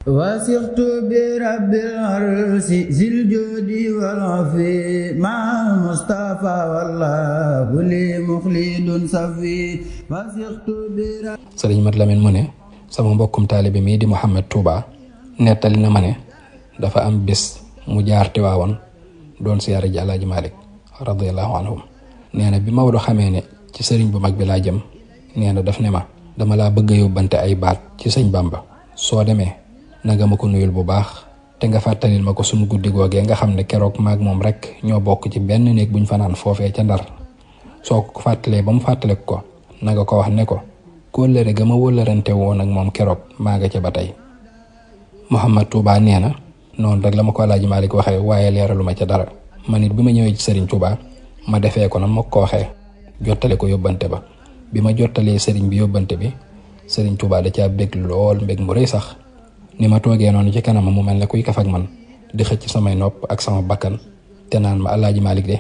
وثقت برب العرش ذي الجود والعفو مع المصطفى والله لي مخلد صفي وثقت برب. Sëriñ Mat Lamin mu ne sama mbokkum taalibe mii di Mouhamed Touba nettali na ma ne dafa am bis mu jaar Tiwaawan doon siyaare ji Alaaji Malik radiyallahu anhum. nee na bi Maodo xamee ne ci sëriñ bu mag bi laa jëm nee na daf ne ma dama laa bëgg a yóbbante ay baat ci sëñ Bamba. soo demee nanga ma ko nuyul bu baax te nga fàttalil ma ko sunu guddi googee nga xam ne keroog maag moom rek ñoo bokk ci benn néeg buñ fanaan foofee ca Ndar. soo ko fàttalee ba mu fàttaliku ko nanga ko wax ne ko kóllëre ga ma wóllërante woon ak moom keroog maa nga ca ba tey. Mouhamed Touba nee na noonu rek la ma ko Alaaji Malik waxee waaye leeralu ma ca dara. man it bi ma ñëwee ci Serigne Touba ma defee ko na ma ko waxee jottale ko yóbbante ba. bi ma jottalee Serigne bi yóbbante bi Serigne Touba da caa bég lool mbég mu rëy sax. ni ma toogee noonu ci kanam mu mel ne kuy kaf ak man di xëcc samay nopp ak sama bakkan te naan ma Alaaji Malik de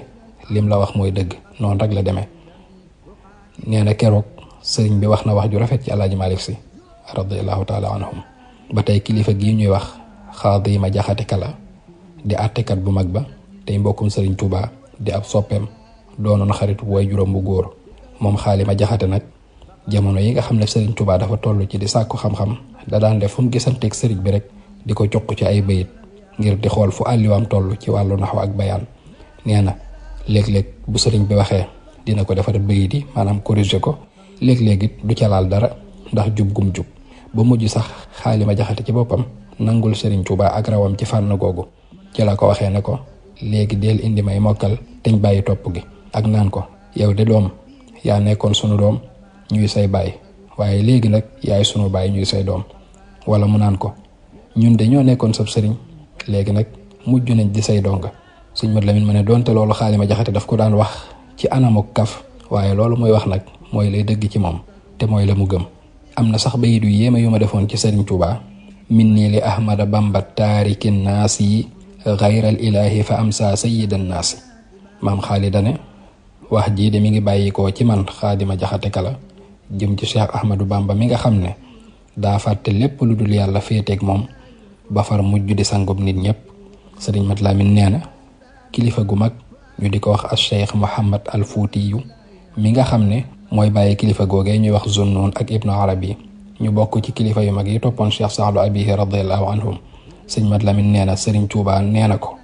lim la wax mooy dëgg noonu rek la demee. nee na keroog sëriñ bi wax na wax ju rafet ci Alaaji Malik Si radiyallahu taala anhum. ba tey kilifa gii ñuy wax Xaadi ma Jaxate Kala di àttekat bu mag ba tey mbokkum sëriñ Touba di ab soppeem doonoon xaritu way juróom bu góor moom Xaali ma Jaxate nag jamono yi nga xam ne sëriñ Touba dafa toll ci di sàkku xam-xam da daan def fu mu gisanteeg sëriñ bi rek di ko jox ci ay bayit ngir di xool fu àlliwaam toll ci wàllu naxwa ak bayaan. nee na léeg-léeg bu sëriñ bi waxee dina ko defar bayit yi maanaam corriger ko léeg-léeg it du ca laal dara ndax jub gum jub ba mujj sax Xaali ma Jaxate ci boppam nangul sëriñ Touba ak rawam ci fànn googu ci la ko waxee ne ko léegi del indi may mokkal teñ bàyyi topp gi ak naan ko yow de doom yaa nekkoon sunu doom ñuy say baay waaye léegi nag yaay sunu baay ñuy say doom. wala mu naan ko ñun de ñoo nekkoon sab sëriñ léegi nag mujj nañ di say donga. Sëñ Mat Lamin ma ne doonte loolu Xaali ma Jaxate daf ko daan wax ci anamuk kaf waaye loolu mooy wax nag mooy lay dëgg ci moom te mooy la mu gëm. am na sax bayit yu yéeme yu ma defoon ci Sëriñ Tuuba min nii li Ahmada Bamba taarikin naas yi xayral ilaahi fa am saa sayyidan naasi. maam Xaali dane wax jii de mi ngi bàyyikoo ci man Xaadi ma Jaxate Kala jëm ci Cheikh Ahmadou Bamba mi nga xam ne daa fàtte lépp lu dul yàlla féeteeg moom ba far mujj di sangub nit ñëpp. Sëriñ Mat Lamin nee na kilifa gu mag ñu di ko wax as Cheikh Mouhamad al Fuutiyu mi nga xam ne mooy bàyyi kilifa googee ñuy wax Zunnun ak Ibnu Arabi ñu bokk ci kilifa yu mag yi toppoon Cheikh Saadu Abihi radiyallahu anhum. Sëriñ Mat Lamin nee na Sëriñ Tuubaa nee na ko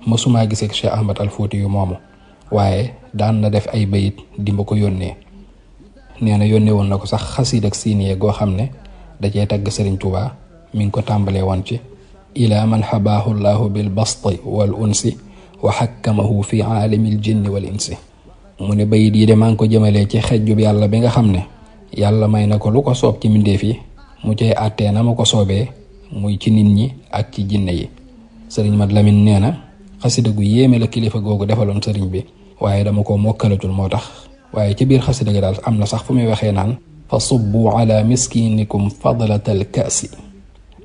mësumaa gisee Cheikh Ahmad al Fuutiyu moomu waaye daan na def ay bayit di ma ko yónnee. nee na yónnee woon na ko sax xasiid ak siiniye goo xam ne da cee tagg Sëriñ Tuuba mi ngi ko tàmbalee woon ci ilaa man xabaahu llahu bil basti wal unsi wa xakkamahu fi aalimil jinni wal insi. mu ne bayit yi de maa ngi ko jëmalee ci xejjub yàlla bi nga xam ne yàlla may na ko lu ko soob ci mbindeef yi mu cay àttee na ma ko soobee muy ci nit ñi ak ci jinne yi. Sëriñ Mat Lamin nee na xasida gu yéeme la kilifa googu defaloon sëriñ bi waaye dama ko mokkalatul moo tax waaye ci biir xasida ga daal am na sax fu muy waxee naan fa subbu ala miskinikum fadlatal kaasi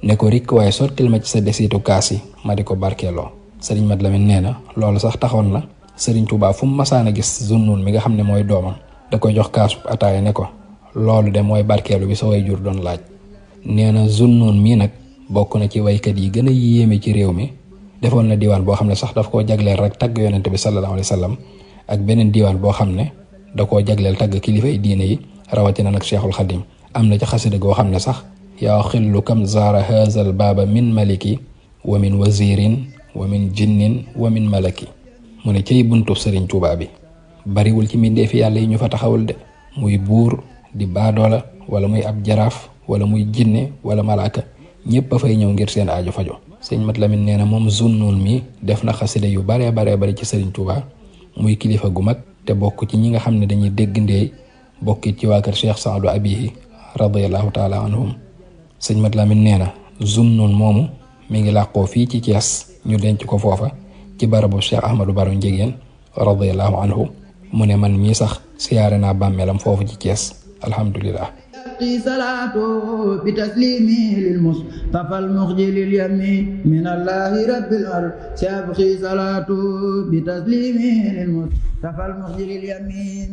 ne ko rikk waaye sottil ma ci sa desitu kaasi ma di ko barkeeloo. Sëriñ Mat Lamin nee na loolu sax taxoon na Sëriñ Tuubaa fu mu masaan a gis Zunnun mi nga xam ne mooy doomam da koy jox kaasu ataaya ne ko loolu de mooy barkeelu bi sa way jur doon laaj. nee na Zunnun mii nag bokk na ci waykat yi gën a yéeme ci réew mi defoon na diwaan boo xam ne sax daf koo jagleel rek tagg yonente bi sallallahu alayhi wa sallam ak beneen diwaan boo xam ne da koo jagleel tagg kilifa yi diine yi rawatina nag Cheikhul Xadim. am na ci xasida goo xam ne sax yaa xillu kam zaara haazal baaba min maliki wa min wazirin wa min jinnin wa min malaki. mu ne cay buntu Sëriñ Tuubaa bi bariwul ci mbindeefi yàlla yi ñu fa taxawul de muy buur di baadoola wala muy ab jaraaf wala muy jinne wala malaaka ñëpp a fay ñëw ngir seen aajo fajo. Sëñ Mat Lamin nee na moom Zunnun mi def na xasida yu baree bari ci Sëriñ Tuubaa muy kilifa gu mag te bokk ci ñi nga xam ne dañuy dégg ndeey bokki ci waa kër Cheikh Saadu Abihi radiyallahu taala anhum. Sëñ Mat Lamin nee na Zunnun moomu mi ngi làqoo fii ci Thiès ñu denc ko foofa ci barabu Cheikh Ahmadou Baro Njegéen radiyallahu anhu. mu ne man mii sax siyaare naa bàmmeelam foofu ci Thiès alhamdulillah. صلاة بتسليمي للمصطفى المخجل اليمين من الله رب الأرض سيبقي صلاة بتسليمي للمصطفى المخجل اليمين.